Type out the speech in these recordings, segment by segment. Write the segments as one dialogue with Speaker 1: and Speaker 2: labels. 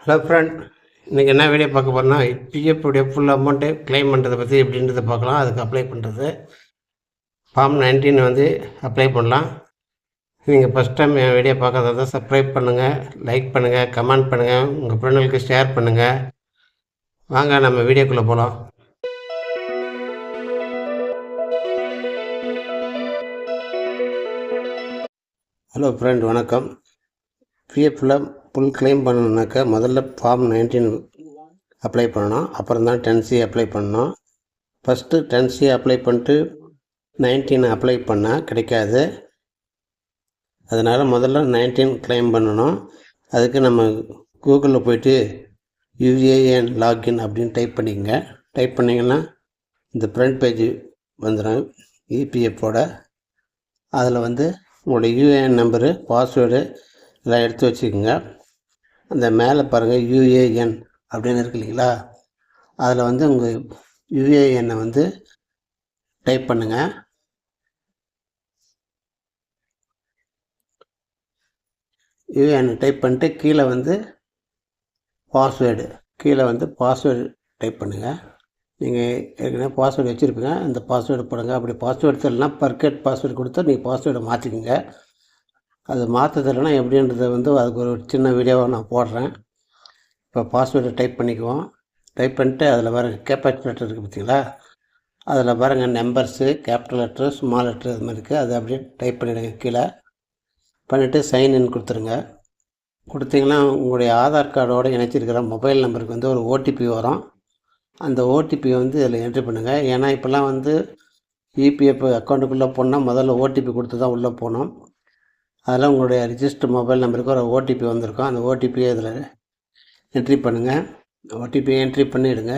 Speaker 1: Hello friend, இன்றைக்கி என்ன video பார்க்க போகிறோன்னா பிஎஃப் உடைய ஃபுல் அமௌண்ட்டு க்ளைம் பண்ணுறதை பற்றி எப்படின்றத பார்க்கலாம். அதுக்கு அப்ளை பண்ணுறது ஃபார்ம் 19 வந்து அப்ளை பண்ணலாம். நீங்கள் ஃபஸ்ட் டைம் என் வீடியோ பார்க்கறதா தான் சப்ஸ்கிரைப் பண்ணுங்கள், லைக் பண்ணுங்கள், கமெண்ட் பண்ணுங்கள், உங்கள் ஃப்ரெண்டுகளுக்கு ஷேர் பண்ணுங்கள். வாங்க நம்ம வீடியோக்குள்ளே போகலாம். ஹலோ ஃப்ரெண்ட், வணக்கம். பிஎஃப்பில் ஃபுல் கிளைம் பண்ணணுன்னாக்கா முதல்ல ஃபார்ம் 19 அப்ளை பண்ணணும். அப்புறம் தான் 10C அப்ளை பண்ணணும். ஃபஸ்ட்டு 10C அப்ளை பண்ணிட்டு 19 அப்ளை பண்ணால் கிடைக்காது. அதனால் முதல்ல 19 கிளைம் பண்ணணும். அதுக்கு நம்ம கூகுளில் போய்ட்டு யூஏஎன் லாகின் அப்படின்னு டைப் பண்ணிக்கங்க. டைப் பண்ணிங்கன்னா இந்த ஃப்ரண்ட் பேஜ் வந்துடும் இபிஎஃப்போட. அதில் வந்து உங்களுடைய யூஏஎன் நம்பரு, பாஸ்வேர்டு எல்லாம் எடுத்து வச்சுக்கோங்க. அந்த மேலே பாருங்கள் யூஏஎன் அப்படின்னு இருக்கு இல்லைங்களா, அதில் வந்து உங்கள் யூஏஎன்னை வந்து டைப் பண்ணுங்கள். யூஏஎன் டைப் பண்ணிட்டு கீழே வந்து பாஸ்வேர்டு டைப் பண்ணுங்கள். நீங்கள் ஏற்கனவே பாஸ்வேர்டு வச்சுருப்பீங்க, அந்த பாஸ்வேர்டு போடுங்க. அப்படி பாஸ்வேர்டு தெரியலனா பர்கெட் பாஸ்வேர்டு கொடுத்தா நீங்கள் பாஸ்வேர்டை மாற்றிக்கோங்க. அது மாற்ற தெரியலனா எப்படின்றத வந்து அதுக்கு ஒரு சின்ன வீடியோவை நான் போடுறேன். இப்போ பாஸ்வேர்டு டைப் பண்ணிக்குவோம். டைப் பண்ணிட்டு அதில் பாருங்கள் கேப்சா லெட்டர் இருக்குது பார்த்தீங்களா, அதில் பாருங்கள் numbers, capital letter, small letter இது மாதிரி இருக்குது. அதை அப்படியே டைப் பண்ணிவிடுங்க. கீழே பண்ணிவிட்டு சைன்இன் கொடுத்துருங்க. கொடுத்தீங்கன்னா உங்களுடைய ஆதார் கார்டோடு இணைச்சிருக்கிற மொபைல் நம்பருக்கு வந்து ஒரு ஓடிபி வரும். அந்த ஓடிபி வந்து இதில் என்ட்ரி பண்ணுங்கள். ஏன்னா இப்போல்லாம் வந்து இபிஎஃப் அக்கௌண்ட்டுக்குள்ளே போனால் முதல்ல ஓடிபி கொடுத்து தான் உள்ளே போகணும். அதெல்லாம் உங்களுடைய ரிஜிஸ்டர் மொபைல் நம்பருக்கு ஒரு ஓடிபி வந்திருக்கும். அந்த ஓடிபியை இதில் என்ட்ரி பண்ணுங்கள். ஓடிபியை என்ட்ரி பண்ணிவிடுங்க.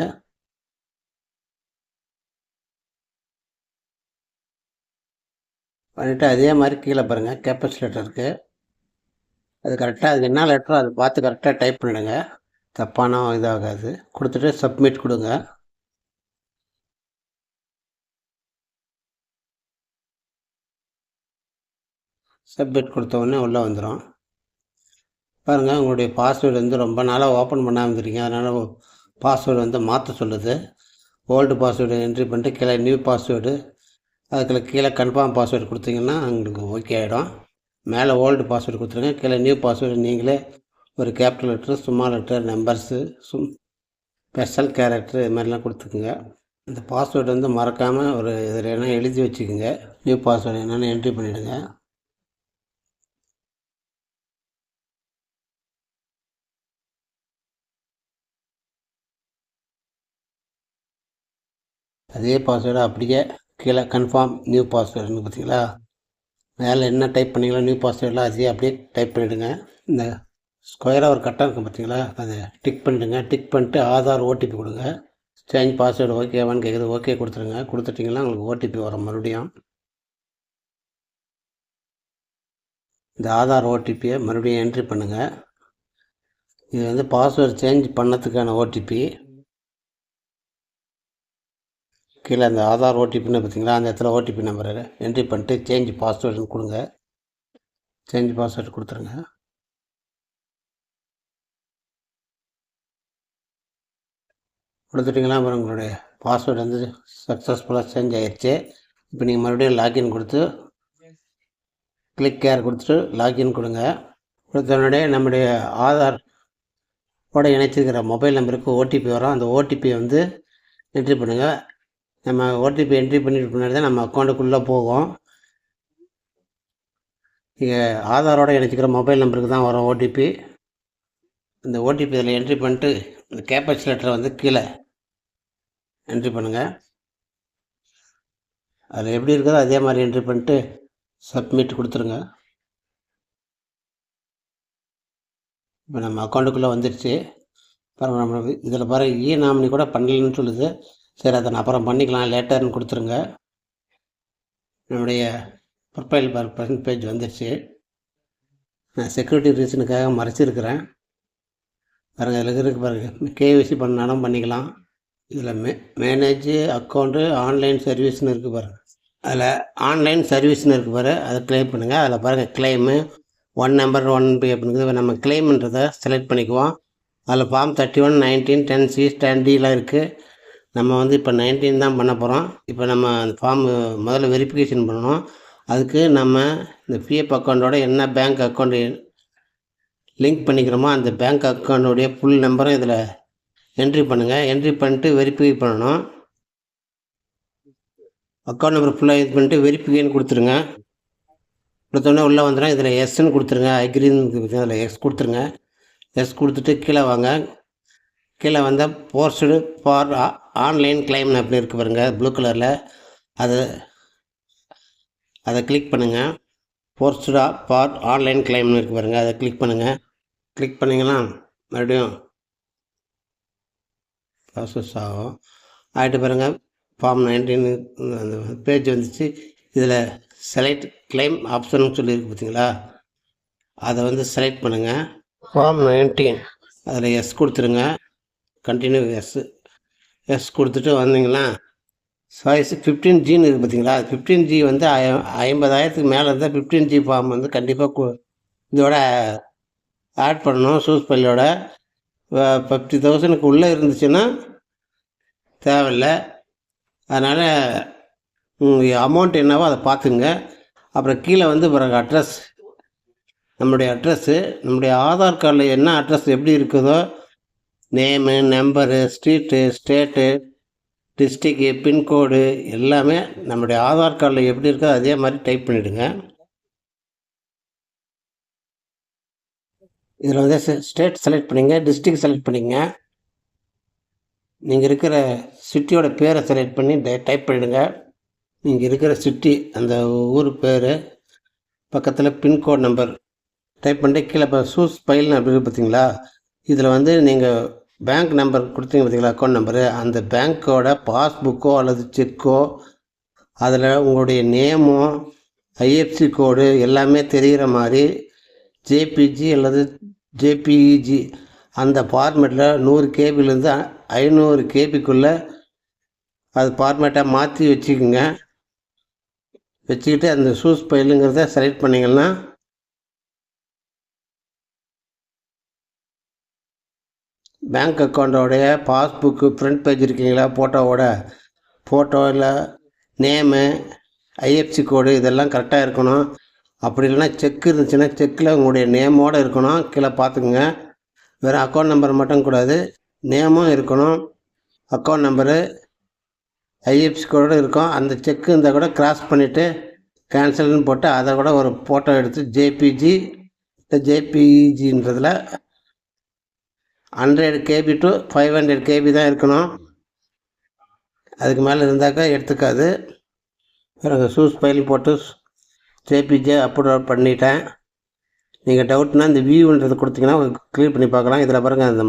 Speaker 1: பண்ணிவிட்டு அதே மாதிரி கீழே பாருங்கள் கேப்சா லெட்டர் இருக்குது. அது கரெக்டாக அதுக்கு என்ன லெட்டரோ அதை பார்த்து கரெக்டாக டைப் பண்ணிவிடுங்க. தப்பான இதாகாது. கொடுத்துட்டு சப்மிட் கொடுங்க. சப்மிட் கொடுத்த உடனே உள்ளே வந்துடும். பாருங்கள் உங்களுடைய பாஸ்வேர்டு வந்து ரொம்ப நாளாக ஓப்பன் பண்ணாமல் இருந்துருக்கீங்க. அதனால் பாஸ்வேர்டு வந்து மாற்ற சொல்லுது. ஓல்டு பாஸ்வேர்டு என்ட்ரி பண்ணிட்டு கீழே நியூ பாஸ்வேர்டு, அதுக்குள்ள கீழே கன்ஃபார்ம் பாஸ்வேர்டு கொடுத்தீங்கன்னா உங்களுக்கு ஓகே ஆகிடும். மேலே ஓல்டு பாஸ்வேர்டு கொடுத்துருங்க, கீழே நியூ பாஸ்வேர்டு நீங்களே ஒரு capital letter, small letter, numbers, special character இது மாதிரிலாம் கொடுத்துக்குங்க. இந்த பாஸ்வேர்டு வந்து மறக்காமல் ஒரு இதில் என்ன எழுதி வச்சுக்கோங்க. நியூ பாஸ்வேர்டு என்னென்னு என்ட்ரி பண்ணிவிடுங்க. அதே பாஸ்வேர்டை அப்படியே கீழே கன்ஃபார்ம் நியூ பாஸ்வேர்டுன்னு பார்த்தீங்களா, மேலே என்ன டைப் பண்ணிங்களோ நியூ பாஸ்வேர்டில் அதே அப்படியே டைப் பண்ணிவிடுங்க. இந்த ஸ்கொயராக ஒரு கட்டம் இருக்கும் பார்த்தீங்களா, அதை டிக் பண்ணிவிடுங்க. டிக் பண்ணிட்டு ஆதார் ஓடிபி கொடுங்க. சேஞ்ச் பாஸ்வேர்டு ஓகேவான்னு கேட்குது, ஓகே கொடுத்துருங்க. கொடுத்துட்டிங்கன்னா உங்களுக்கு ஓடிபி வரும். மறுபடியும் இந்த ஆதார் ஓடிபியை மறுபடியும் என்ட்ரி பண்ணுங்கள். இது வந்து பாஸ்வேர்டு சேஞ்ச் பண்ணதுக்கான ஓடிபி. கீழே அந்த ஆதார் ஓடிபின்னு பார்த்தீங்களா, அந்த இடத்துல ஓடிபி நம்பரை என்ட்ரி பண்ணிட்டு சேஞ்ச் பாஸ்வேர்டுன்னு கொடுங்க. சேஞ்ச் பாஸ்வேர்டு கொடுத்துருங்க. கொடுத்துட்டிங்களா, அப்புறம் உங்களுடைய பாஸ்வேர்டு வந்து சக்ஸஸ்ஃபுல்லாக சேஞ்ச் ஆகிடுச்சு. இப்போ நீங்கள் மறுபடியும் லாகின் கொடுத்து கிளிக் கேர் கொடுத்துட்டு லாகின் கொடுங்க. கொடுத்தோடனே நம்முடைய ஆதாரோட இணைச்சிருக்கிற மொபைல் நம்பருக்கு ஓடிபி வரும். அந்த ஓடிபியை வந்து என்ட்ரி பண்ணுங்கள். நம்ம ஓடிபி என்ட்ரி பண்ணிட்டு பின்னாடி தான் நம்ம அக்கௌண்ட்டுக்குள்ளே போகும். நீங்கள் ஆதாரோடு இணைச்சிக்கிற மொபைல் நம்பருக்கு தான் வரும் ஓடிபி. இந்த ஓடிபி இதில் என்ட்ரி பண்ணிட்டு இந்த கேப்சா லெட்டரை வந்து கீழே என்ட்ரி பண்ணுங்கள். அதில் எப்படி இருக்குதோ அதே மாதிரி என்ட்ரி பண்ணிட்டு சப்மிட் கொடுத்துருங்க. இப்போ நம்ம அக்கௌண்ட்டுக்குள்ளே வந்துடுச்சு. அப்புறம் நம்ம இதில் பாருங்கள் இ நாமினி கூட பண்ணலன்னு சொல்லுது. சரி, அதை நான் அப்புறம் பண்ணிக்கலாம், லேட்டர்னு கொடுத்துருங்க. நம்முடைய ப்ரொஃபைல் ஃப்ரண்ட் பேஜ் வந்துடுச்சு. நான் செக்யூரிட்டி ரீசனுக்காக மறைச்சிருக்கிறேன். பாருங்கள் இதில் இருக்குது பாருங்கள், கேஒய்சி பண்ணாலும் பண்ணிக்கலாம். இதில் மேனேஜ் அக்கௌண்ட்டு ஆன்லைன் சர்வீஸ்னு இருக்குது பாருங்கள். அதில் ஆன்லைன் சர்வீஸ்னு இருக்குது பாரு, அதை கிளைம் பண்ணுங்கள். அதில் பாருங்கள் கிளைமு 1 நம்பர் 1 பி அப்படிங்கிறது நம்ம கிளைம்ன்றதை செலக்ட் பண்ணிக்குவோம். அதில் ஃபார்ம் 31, 19, 10C, 10Dலாம் இருக்குது. நம்ம வந்து இப்போ 19 தான் பண்ண போகிறோம். இப்போ நம்ம அந்த ஃபார்ம் முதல்ல வெரிஃபிகேஷன் பண்ணணும். அதுக்கு நம்ம இந்த பிஎஃப் அக்கௌண்ட்டோட என்ன பேங்க் அக்கௌண்ட் லிங்க் பண்ணிக்கிறோமோ அந்த பேங்க் அக்கௌண்ட்டுடைய ஃபுல் நம்பரும் இதில் என்ட்ரி பண்ணுங்கள். என்ட்ரி பண்ணிட்டு வெரிஃபை பண்ணணும். அக்கௌண்ட் நம்பர் ஃபுல்லாக இது பண்ணிட்டு வெரிஃபிகேஷன் கொடுத்துருங்க. கொடுத்தோடனே உள்ளே வந்துடும். இதில் எஸ்ன்னு கொடுத்துருங்க. அக்ரின்னு அதில் எஸ் கொடுத்துருங்க. எஸ் கொடுத்துட்டு கீழே வாங்க. கீழே வந்தால் போஸ்டு ஃபார் ஆன்லைன் கிளைம் அப்படி இருக்கு பாருங்கள் ப்ளூ கலரில். அதை கிளிக் பண்ணுங்கள். போஸ்டா ஃபார் ஆன்லைன் கிளைம்னு இருக்கு பாருங்கள், அதை கிளிக் பண்ணுங்கள். கிளிக் பண்ணிங்கன்னா மறுபடியும் ப்ராசஸ் ஆகும். ஆகிட்டு பாருங்கள் ஃபார்ம் 19 அந்த பேஜ் வந்துச்சு. இதில் செலக்ட் கிளைம் ஆப்ஷன் சொல்லியிருக்கு பார்த்தீங்களா, அதை வந்து செலக்ட் பண்ணுங்கள். ஃபார்ம் 19 அதில் எஸ் கொடுத்துருங்க. கண்டினியூ எஸ் கொடுத்துட்டு வந்தீங்கன்னா சாய்ஸ் 15Gன்னு இருக்குது பார்த்தீங்களா. 15G வந்து 50,000க்கு மேலே இருந்தால் 15G ஃபார்ம் வந்து கண்டிப்பாக இதோட ஆட் பண்ணணும். சூஸ் பள்ளியோட 50,000க்கு உள்ளே இருந்துச்சுன்னா தேவையில்லை. அதனால் அமௌண்ட் என்னவோ அதை பார்த்துங்க. அப்புறம் கீழே வந்து பிறகு அட்ரஸ், நம்முடைய அட்ரஸ்ஸு, நம்முடைய ஆதார் கார்டில் என்ன அட்ரஸ் எப்படி இருக்குதோ, நேமு, நம்பரு, ஸ்ட்ரீட்டு, ஸ்டேட்டு, டிஸ்ட்ரிக்கு, பின்கோடு எல்லாமே நம்முடைய ஆதார் கார்டில் எப்படி இருக்கோ அதே மாதிரி டைப் பண்ணிவிடுங்க. இதில் வந்து ஸ்டேட் செலக்ட் பண்ணிங்க, டிஸ்ட்ரிக் செலக்ட் பண்ணிங்க. நீங்கள் இருக்கிற சிட்டியோட பேரை செலக்ட் பண்ணி டைப் பண்ணிவிடுங்க. நீங்கள் இருக்கிற சிட்டி அந்த ஊர் பேர் பக்கத்தில் பின்கோட் நம்பர் டைப் பண்ணிட்டு கீழே இப்போ சூஸ் ஃபைல்னு அப்படி பார்த்தீங்களா, இதில் வந்து நீங்கள் பேங்க் நம்பர் கொடுத்தீங்க பார்த்தீங்களா, அக்கௌண்ட் நம்பரு, அந்த பேங்க்கோட பாஸ்புக்கோ அல்லது செக்கோ, அதில் உங்களுடைய நேமோ ஐஎஃப்சி கோடு எல்லாமே தெரிகிற மாதிரி ஜேபிஜி அல்லது ஜேபிஇஜி அந்த ஃபார்மேட்டில் 100 கேபிலேருந்து 500 கேபிக்குள்ளே அது ஃபார்மேட்டாக மாற்றி வச்சுக்கோங்க. வச்சுக்கிட்டு அந்த சூஸ் ஃபைலுங்கிறத செலக்ட் பண்ணிங்கன்னா பேங்க் அக்கௌண்ட்டோடைய பாஸ்புக்கு ஃப்ரண்ட் பேஜ் இருக்கீங்களா, ஃபோட்டோ இல்லை நேமு ஐஎஃப்சி கோடு இதெல்லாம் கரெக்டாக இருக்கணும். அப்படி இல்லைன்னா செக் இருந்துச்சுன்னா செக்கில் உங்களுடைய நேமோடு இருக்கணும். கீழே பார்த்துக்குங்க. வேறு அக்கௌண்ட் நம்பர் மட்டும் கூடாது, நேமும் இருக்கணும். அக்கௌண்ட் நம்பரு ஐஎஃப்சி கோடு இருக்கும். அந்த செக்கு இருந்தால் கூட கிராஸ் பண்ணிவிட்டு கேன்சல்னு போட்டு அதை கூட ஒரு ஃபோட்டோ எடுத்து ஜேபிஜி இல்லை ஜேபிஇஜின்றதில் 100 KB to 500 KB தான் இருக்கணும். அதுக்கு மேலே இருந்தாக்கா எடுத்துக்காது. பிறகு சூஸ் ஃபைல் போட்டு ஜேபிஜே அப்லோட் பண்ணிட்டேன். நீங்கள் டவுட்னா இந்த வியூன்றது கொடுத்தீங்கன்னா க்ளியர் பண்ணி பார்க்கலாம். இதில் பாருங்கள் அந்த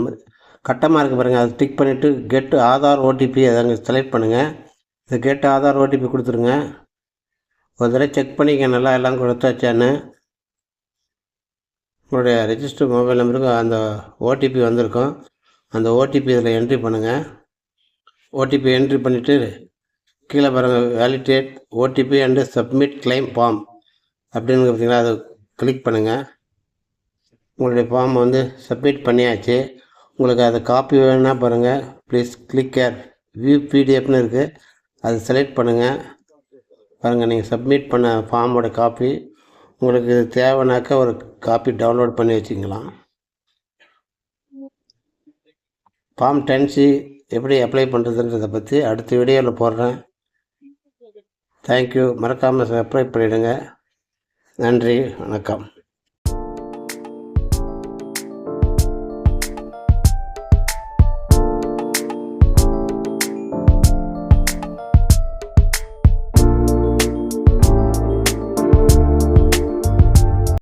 Speaker 1: கட்டமாக இருக்குது பாருங்கள், அதை டிக் பண்ணிவிட்டு கெட் ஆதார் ஓடிபி அதை அங்கே செலக்ட் பண்ணுங்கள். இந்த கெட் ஆதார் ஓடிபி கொடுத்துருங்க. ஒரு தடவை செக் பண்ணிக்க நல்லா எல்லாம் கொடுத்தாச்சான்னு. உங்களுடைய ரெஜிஸ்டர் மொபைல் நம்பருக்கு அந்த ஓடிபி வந்திருக்கும். அந்த ஓடிபி இதில் என்ட்ரி பண்ணுங்கள். ஓடிபி என்ட்ரி பண்ணிவிட்டு கீழே பாருங்கள் validate OTP and submit claim form அப்படின்னு பார்த்தீங்கன்னா அதை கிளிக் பண்ணுங்கள். உங்களுடைய ஃபார்ம் வந்து சப்மிட் பண்ணியாச்சு. உங்களுக்கு அதை காப்பி வேணுன்னா பாருங்கள், ப்ளீஸ் கிளிக் கேர் வியூ பிடிஎஃப்னு இருக்குது, அதை செலக்ட் பண்ணுங்கள். பாருங்கள் நீங்கள் சப்மிட் பண்ண ஃபார்மோட காப்பி. உங்களுக்கு இது தேவைனாக்கா ஒரு காப்பி டவுன்லோட் பண்ணி வச்சுக்கலாம். ஃபார்ம் 10C எப்படி அப்ளை பண்ணுறதுன்றதை பற்றி அடுத்த வீடியோவில் போடுறேன். தேங்க்யூ. மறக்காமல் சப்ஸ்கிரைப் பண்ணிவிடுங்க. நன்றி, வணக்கம்.